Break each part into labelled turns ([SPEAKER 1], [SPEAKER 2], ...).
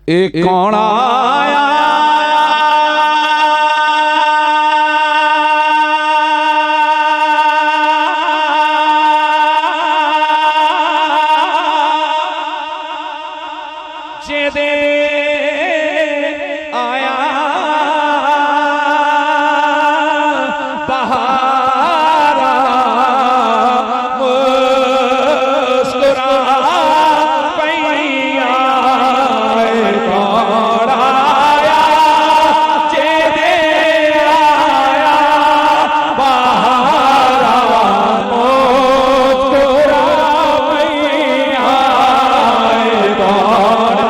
[SPEAKER 1] एक कौन आया जेदे आया बहारा मुस्कुरा पैया कौन आया जेदे आया बहारा मुस्कुरा पैया कौन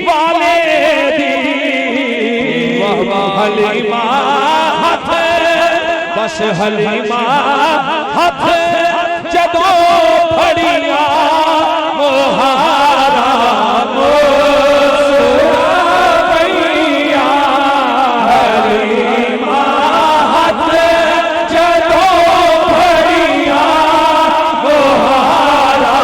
[SPEAKER 1] वाले हलीमा हथ बस हलीमा हथ जदों फड़िया मोहारा पैया हलीमा हथ जदों फड़िया मोहारा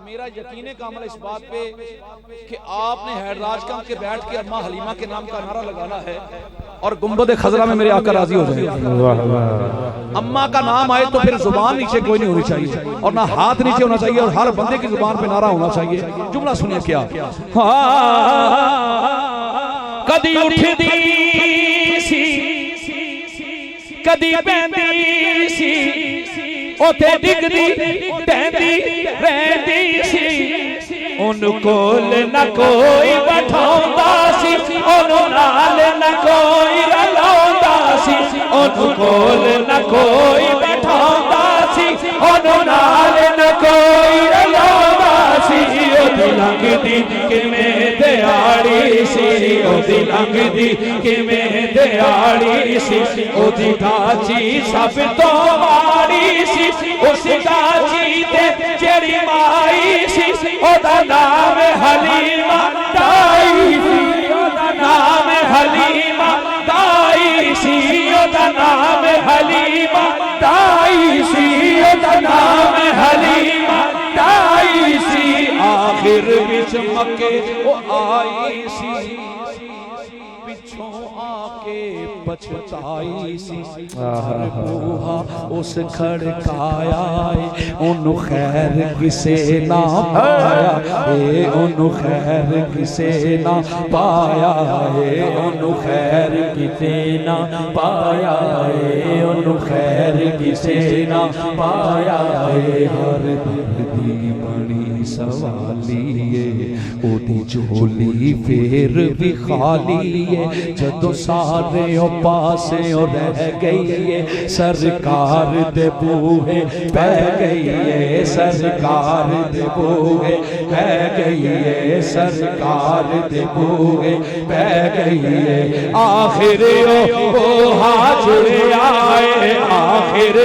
[SPEAKER 1] मेरा यकीन कामल इस बात पे कि आपने हैदराज कम के बैठ के अम्मा हलीमा के नाम का नारा लगाना है और गुंबद खजरा में मेरे आका राजी हो जाए। अम्मा का नाम आए तो फिर जुबान नीचे कोई नहीं होनी चाहिए और ना हाथ नीचे होना चाहिए और हर बंदे की जुबान पे नारा होना चाहिए। जुमला सुनिए क्या कदी उठदी सी कदी पैंदी सी ओथे डिगदी टहदी रहंदी सी ओनु कोल न कोई बैठाउंदा सी ओनु नाल न कोई रलाउंदा सी ओनु कोल न कोई बैठाउंदा सी ओनु नाल न कोई रलाउंदा सी ओदी लंघदी किवें दिहाड़ी सी ओदी लंघदी किवें दिहाड़ी सी ओदी ढांची सब तो माड़ी सी उस ढांची ते जेड़ी माई सी ओदा नाम हलीमा ताई सी ओदा नाम हलीमा ताई सी ओदा नाम हलीमा ताई सी ओदा नाम हलीमा ताई सी आखिर विच मक्के ओ आई सी पिछों आके पछताई सी बूहा उस खड़काया ओनू खैर किसे ना पाया ओनू खैर किसे ना पाया ओनू खैर किसे ना पाया ओनू खैर किसे ना पाया हर दर्द दी बनी सवालीए ओदी झोली फिर भी खालीए जदों सारे पासे रह गई है सरकार दे बूहे बह गई है सरकार दे बूहे बह गई है सरकार दे बूहे बह गई है आखिर ओ हाजुड़े आए आखिर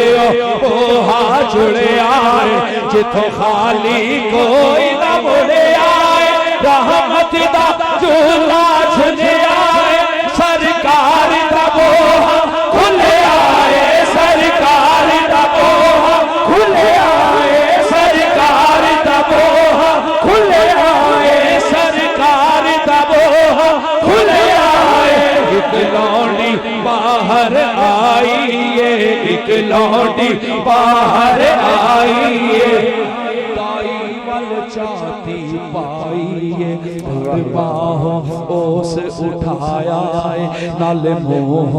[SPEAKER 1] ओ हाजुड़े आए जिथों खाली कोई ना मुड़े आए रहमत दा झूला झुले आए सरकार दा बोहा खुले आए सरकार दा बोहा खुले आए सरकार दा बोहा खुले आए सरकार दा बोहा खुले आए एक लौंडी बाहर आई है एक लौंडी बाहर आई है दाई वल चाहती पाई है बाहों ओस उठाया है नल मोह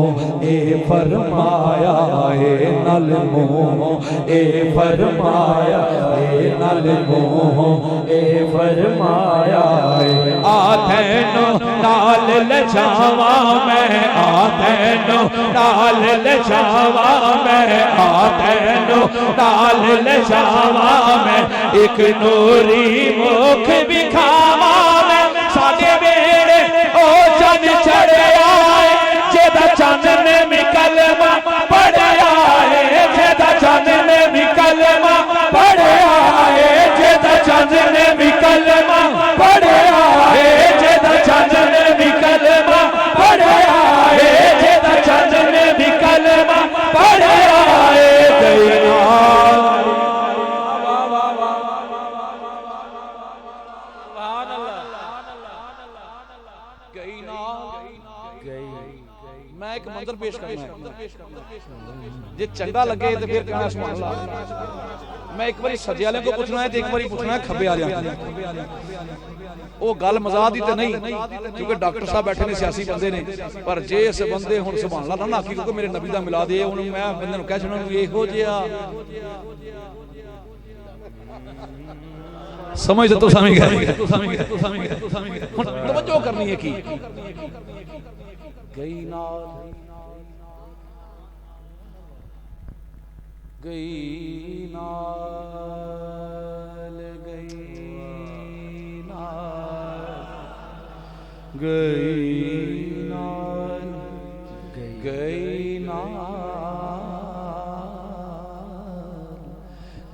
[SPEAKER 1] ए फरमाया है नल मोह ए फरमाया है नल मोह ए फरमाया है आथैनो नाल लछावा मैं आथैनो नाल लछावा मैं आथैनो नाल लछावा मैं एक नूरी मुख विखावा मैं साडे बेड़े ओ चन चढ़िया है जेदा चन ने भी कलमा पढ़िया है जेदा चन ने भी कलमा पढ़िया है जेदा चन ने भी कलमा पढ़िया है जेदा चन ने भी कलमा पढ़िया है जेदा चन ने भी कलमा पढ़िया है मैं एक मंजर पेश करना है जे चंगा लगे तो फिर कहना सुभान अल्लाह मैं एक बारी सज्जे वाले को पूछना है तो एक बारी पूछना है खब्बे वाले वो गल मजाक दी तो नहीं क्योंकि डॉक्टर साहब बैठे ने सियासी बंदे ने पर जे इस बंदे हुण सुभान अल्लाह ना आखी क्योंकि मेरे नबी दा मिला दे हुण मैं बंदे नूं कह छड़ना इहो जिहा समझ तो समझ गए हुण तवज्जो करनी है की गई नाल गई नाल गई नाल गई नाल गई नाल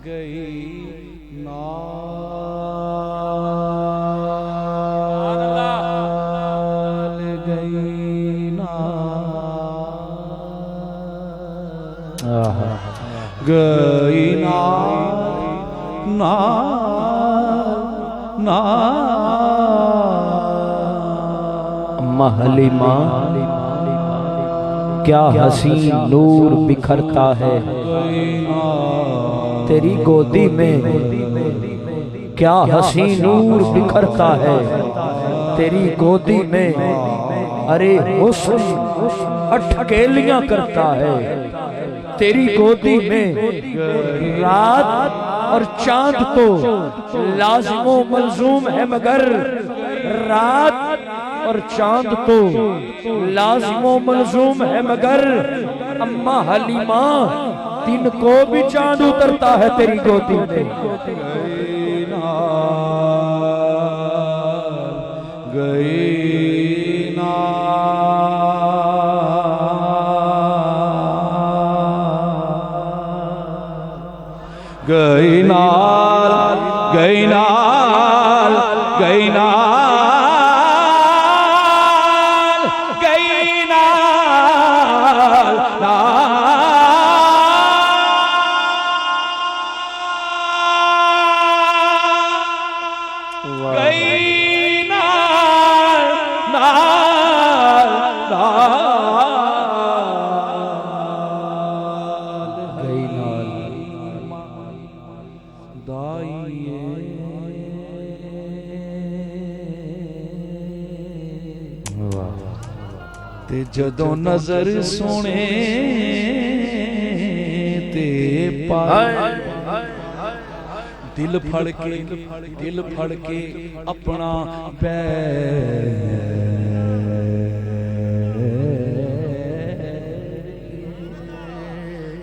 [SPEAKER 1] गई नाल गई गई ना ना ना
[SPEAKER 2] अम्मा हलीमा क्या हसीन नूर बिखरता है तेरी गोदी में क्या हसीन नूर बिखरता है तेरी गोदी में अरे हुस्न अटकेलियां करता है तेरी गोदी में रात और चांद तो लाज़िमो मलज़ूम है मगर रात और चांद तो लाज़िमो मलज़ूम है मगर अम्मा हलीमा दिन को भी चांद उतरता है तेरी गोदी में
[SPEAKER 1] गई नाल गई नाल गई नाल गई नाल गई नाल नाल गई नाल ते जदों नजर सोने ते पाए दिल फड़ के अपना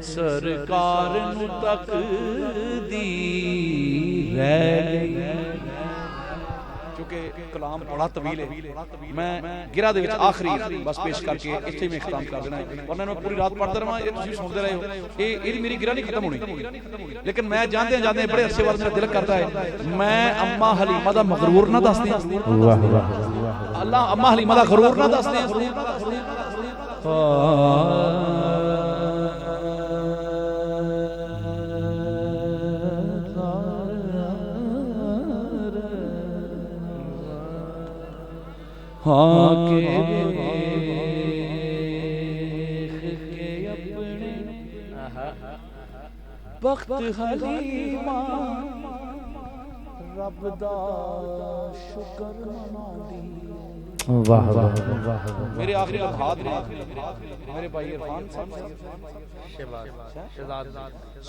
[SPEAKER 1] सरकार नू तक दी क्योंकि कलाम बड़ा तवील है, मैं गिरा दे विच आखिरी बस पेश करके इत्थे में खत्म कर देना है, वरना मैं पूरी रात पढ़ता रहा, ये तुसीं सुनते रहे हो, ये मेरी गिरा नहीं खत्म होनी, लेकिन मैं जानते बड़े अरसे बाद मेरा दिल करता है मैं अम्मा हलीमा दा मगरूर ना दस दियां। अल्लाह अम्मा हलीमा दा गरूर ना दस दियां। हाँ के अपने बख्त हलीमा रब दा शुक्र मनादी।
[SPEAKER 2] वाह वाह वाह।
[SPEAKER 1] मेरे आखिरी लम्हात ने मेरे भाई इरफान साहब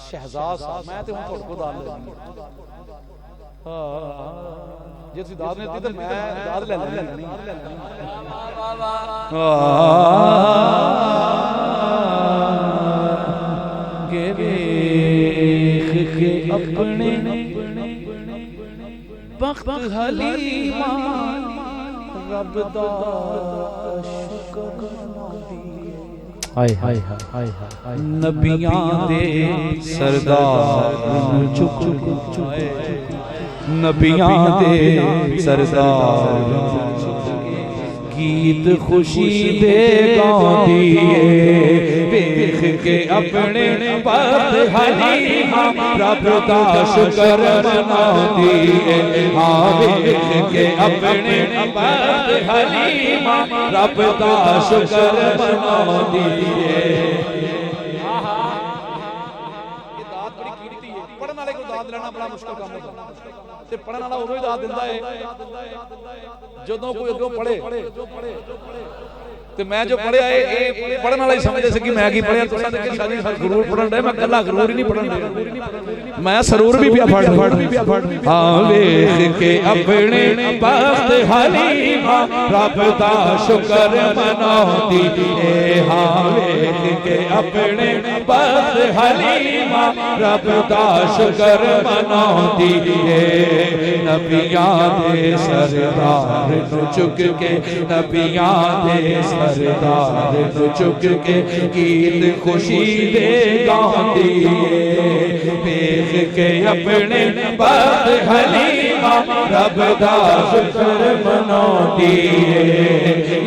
[SPEAKER 1] शहजाद साहब मैं ते हुण तुहाडे कोल दाद लेनी जे तुसीं दाद नहीं दी तो मैं दाद ले लैनी। के वेख के अपने बख्त हलीमा रब दा शुक्र मनादी।
[SPEAKER 2] हाय हाय हाय हाय।
[SPEAKER 1] नबियां दे सरदार चुप नबियां दे सरदार गीत खुशी दे गांदी वेख के अपने बख्त हलीमा रब दा शुक्र मनादी। हाँ वेख के अपने बख्त हलीमा रब दा शुक्र मनादी। पढ़ने वाले को दाद लेना बड़ा मुश्किल काम होता है, पढ़ने वाला उदों ही दाद दिंदा है जदों कोई अगों पढ़े। ते मैं जो पढ़िया ये पढ़ने वाला ही समझदे सी कि मैं की पढ़िया, तुसां ते कि साडी गुरूर पढ़न दे, मैं कल्ला गुरूर ही नहीं पढ़न दे, मैं सरूर भी पिया फड़। हाँ वेख के अपने बख्त हलीमा रब दा शुक्र मनादी। हाँ वेख के अपने बख्त हलीमा रब दा शुक्र मनादी। नबियां दे सरदार नू चुक के नबियां दे सरदार नू चुक के गीत खुशी दे गांदी। वेख के अपने बख्त हलीमा रब दा शुक्र मनादी।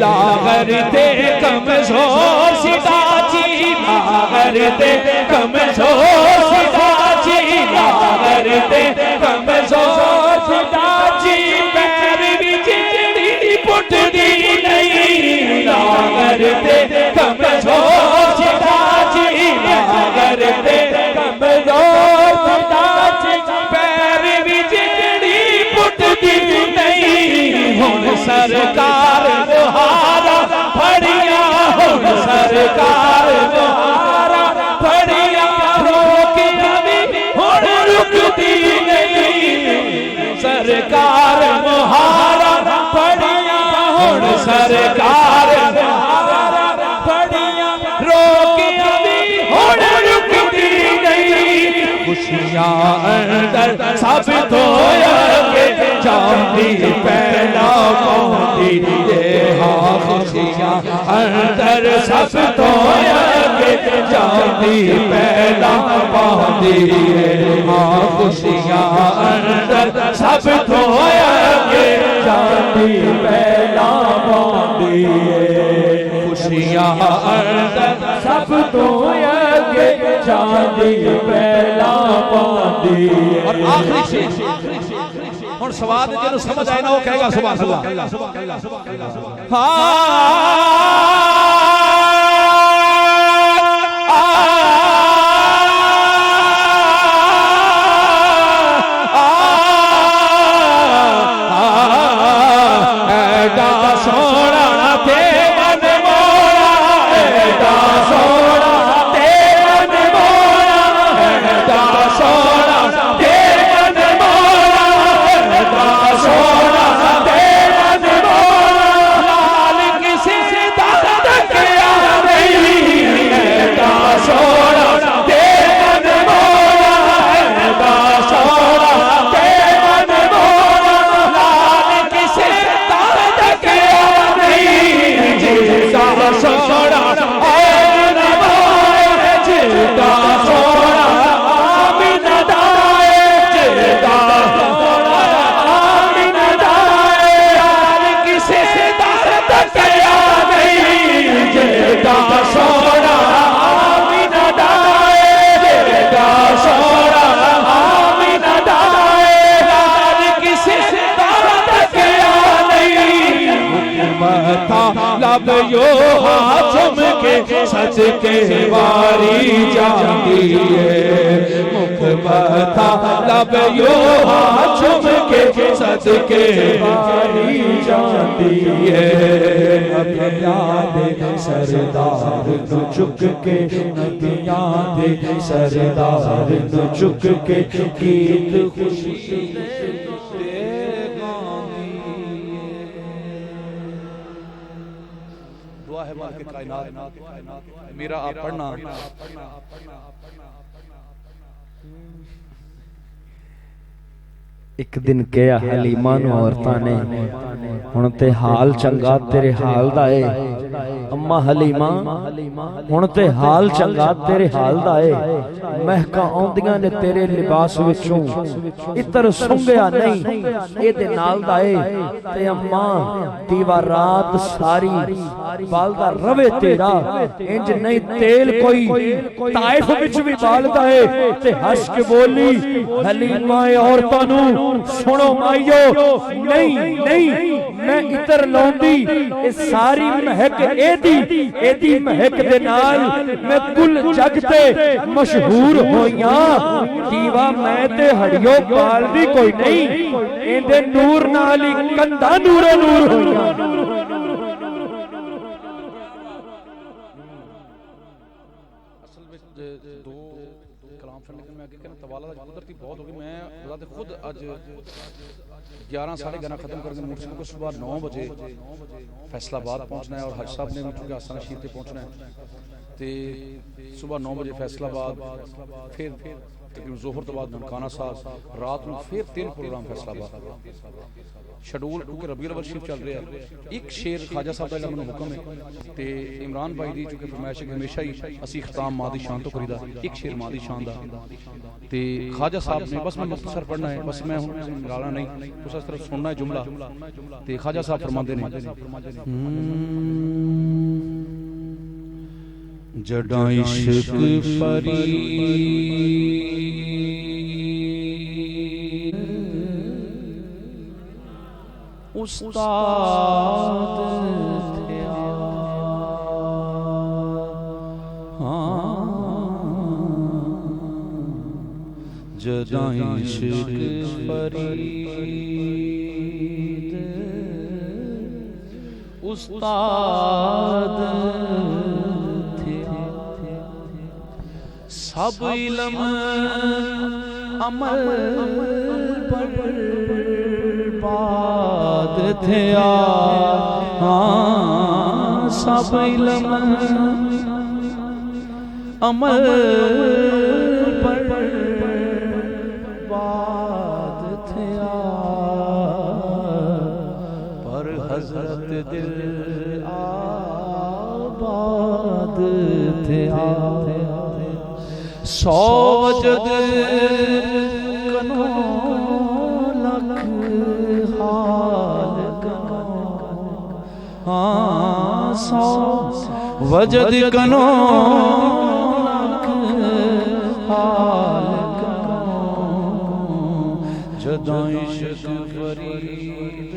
[SPEAKER 1] लागर ते कमजोर सिदाची लागर ते कमजोर सिदाची लागर ते कमजोर सिदाची पैर विच जेड़ी पुटदी नहीं। लागर ते कमजोर सिदाची लागर ते कमजोर सिदाची पैर विच जेड़ी पुटदी नहीं। हुण सरकार मुहारा फड़िया हुण सरकार मुहारा फड़िया रोक नवी हुण रुकदी नहीं। सरकार मुहारा फड़िया हुण सरकार मुहारा फड़िया रोक नवी हुण रुकदी नहीं। खुशियां अंदर सब धोया के चांदी पहला पाउंदी। हाँ खुशियां अंदर सब धोया के चांदी पहला पाउंदी। हाँ खुशियां अंदर सब धोया के चांदी पहला पाउंदी। खुशियां अंदर सब धोया के चांदी पहला पाउंदी। और आखिरी शेर हुण सवाद जिन्हों समझ आए ना वो कहेगा सुभान अल्लाह। ऐडा सोना ते मन मोरा ऐडा सोना ते मन मोरा ऐडा सोना ते मन यो हाथ के सदके वारी जाती है मुख बता लब यो हाथ के सदके वारी जाती है नबियां दे सरदार तू झुक के नबियां दे सरदार तू झुक के गीत खुशी दुआ है मालिक कायनात मेरा आप पढ़ना
[SPEAKER 2] एक दिन कहा हलीमा नूं औरतां ने हुण ते हाल चंगा तेरे हाल दा है अम्मा हलीमा हुण ते हाल चंगा तेरे हाल दा है महका आउंदियां ने तेरे लिबास विचों इतर सुंघिया नहीं एदे नाल दा है ते अम्मा दीवा रात सारी बालदा रवे तेरा इंज नहीं तेल कोई ताइफ विच भी बालदा है ते हंस के बोली हलीमा औरतां नूं सुनो माइयो नहीं नहीं मैं इतर लाउंदी ए सारी महक एदी महक दे नाल मैं कुल जग ते मशहूर होइयां दीवा मैं ते हड़ियो बालदी कोई नहीं एदे नूर नाल ही कंधा नूरे नूर होइयां
[SPEAKER 1] असल में दो कलाम पढ़ने के मैं आगे कहना तवाला कुदरती बहुत होगी मैं खुदा खुद आज 11 साढ़े 11 खत्म करके मोटरसाइकिल को सुबह 9 बजे फैसलाबाद पहुंचना है और हज साहब ने भी क्योंकि आस्थाना शरीफ पे पहुंचना है तो सुबह 9 बजे फैसलाबाद फिर तकरीबन जोहर तो बाद ननकाना साहब रात में फिर 3 प्रोग्राम फैसलाबाद शेड्यूल क्योंकि रबीउल अव्वल शरीफ चल रहा है एक शेर ख्वाजा साहब का मैंने हुक्म है तो इमरान भाई की चूंकि फरमाइश है हमेशा ही असी खिताम मादी शान तो करीदा एक शेर मादी शान का तो ख्वाजा साहब ने बस मैं मुख्तसर पढ़ना है बस मैं गाना नहीं उस तरफ सुनना है जुमला तो ख्वाजा साहब फरमाते हैं जड़ा इश्क फरी उस्ताद थिया जदा इश्क फरीद उस्ताद थिया सब इल्म अमल बर्बाद थिया सब इल्म अमल बर्बाद थिया पर हजरत दिल आबाद थिया सौ वजद कनो लख हाल कनो सौ वजद कनो लख हाल कनो जदा इश्क फरीद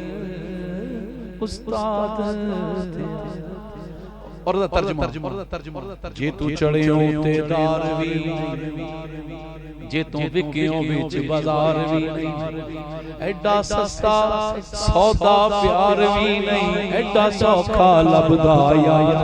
[SPEAKER 1] उस्ताद और तर्जुमा जे तू चढ़ियो ते दारवी जे तू विकियो विच बाजार भी एडा सस्ता सौदा प्यार भी नहीं एडा सौखा लभदा यार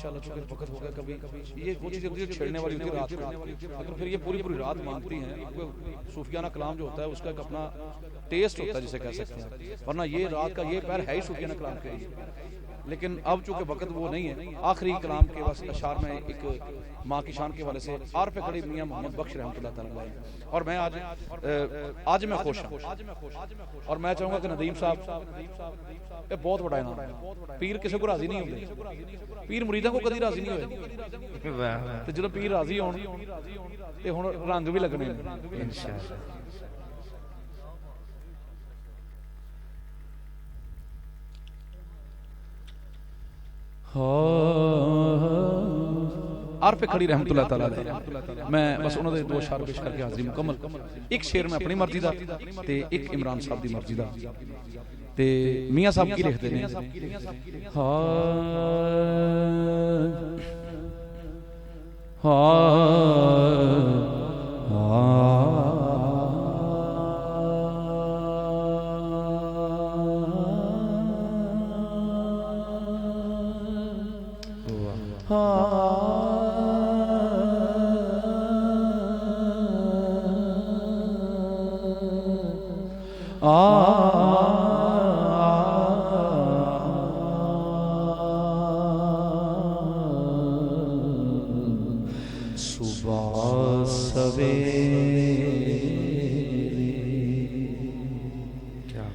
[SPEAKER 1] इंशाल्लाह चूंकि वक्त हो गया, कभी ये वो चीज़ होती है छेड़ने वाली होती है रात को, अगर फिर ये पूरी पूरी रात मांगती हैं। सूफियाना कलाम जो होता है उसका एक अपना टेस्ट होता है जिसे कह सकते हैं, वरना ये रात का ये पैर है ही सूफियाना कलाम के ही। लेकिन अब चूंकि वक्त वो नहीं है, आखिरी कलाम के बस अशार में एक माँ की शान के वाले से आर पे खड़ी मियाँ मोहम्मद बख्श रहमतुल्लाह तआला अलैह। और मैं आज मैं खुश हूँ, और मैं चाहूँगा कि नदीम साहब ये बहुत बड़ा इनाम है। पीर किसी को राजी नहीं होते, पीर मुरीदा को कभी राजी नहीं होए, तो जो पीर राजी होण ते हुण रंग भी लगने इंशाअल्लाह। आर पे खड़ी रहमतुल्लाह तआला अलैह। मैं बस उन्होंने दो अशार पेश करके हाज़री मुकम्मल। एक शेर में अपनी मर्जी दा ते एक इमरान साहब दी मर्जी दा। ते मियाँ साहब की लिखते हैं सुबह सवेरे, क्या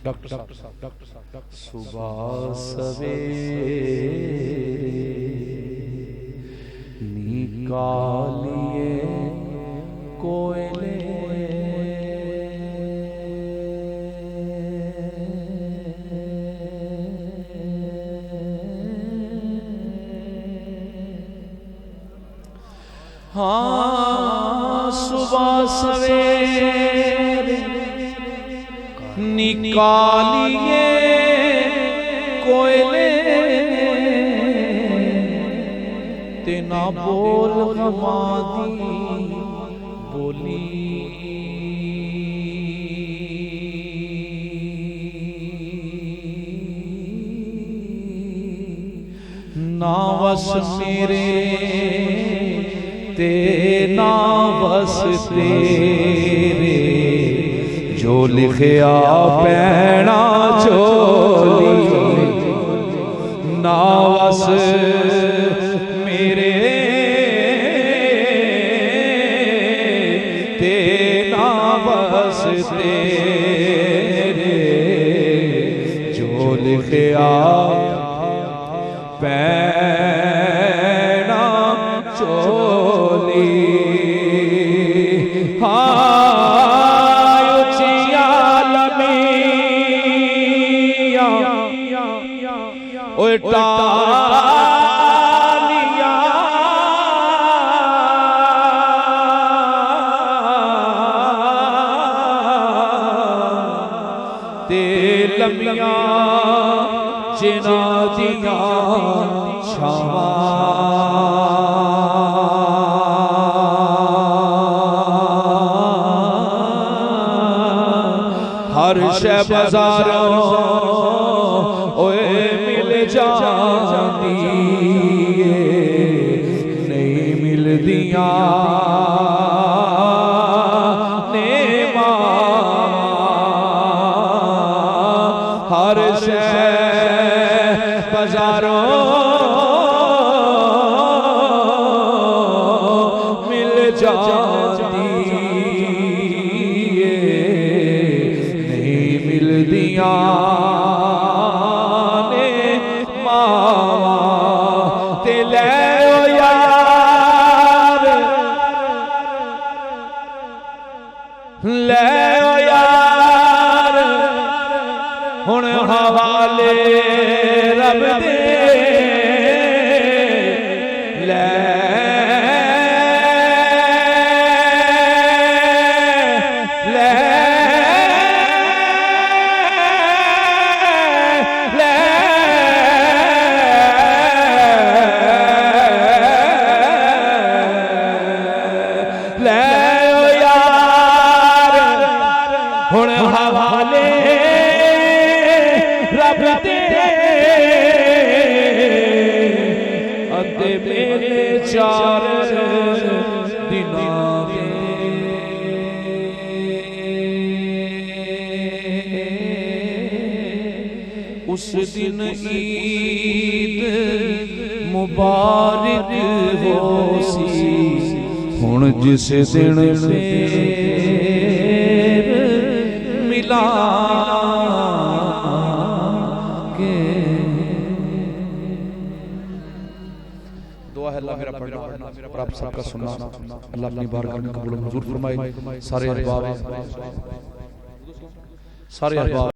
[SPEAKER 1] डॉक्टर साहब, सुबह सवेरे निकालिए कोयले हाँ, सुबह सवेरे निकालिए कोयले ते ना बोल गमादी बोली, ना वस मेरे ते ना बस तेरे, जो लिखया पैना चोली, ना बस मेरे ते ना बस तेरे, जो लिखया पैना चोली। टालिया ते लम्बिया जिना दिया छावा, हर शै बाजारों ओए मिल जाती नहीं मिलदियां ने मां, हर शै बाजारों मिल जाती नहीं मिलदियां हुण हवाले रब दे ले ले ले ले यार हुण हवाले रब दे चार दिना उस दिन ईद मुबारक होसी हुण जिस दिन फिर मिला के दुआ है अल्लाह मेरा पढ़ना और आप सबका सुनना अल्लाह अपनी बारगाह में कबूल मंजूर फरमाए। सारे अहबाब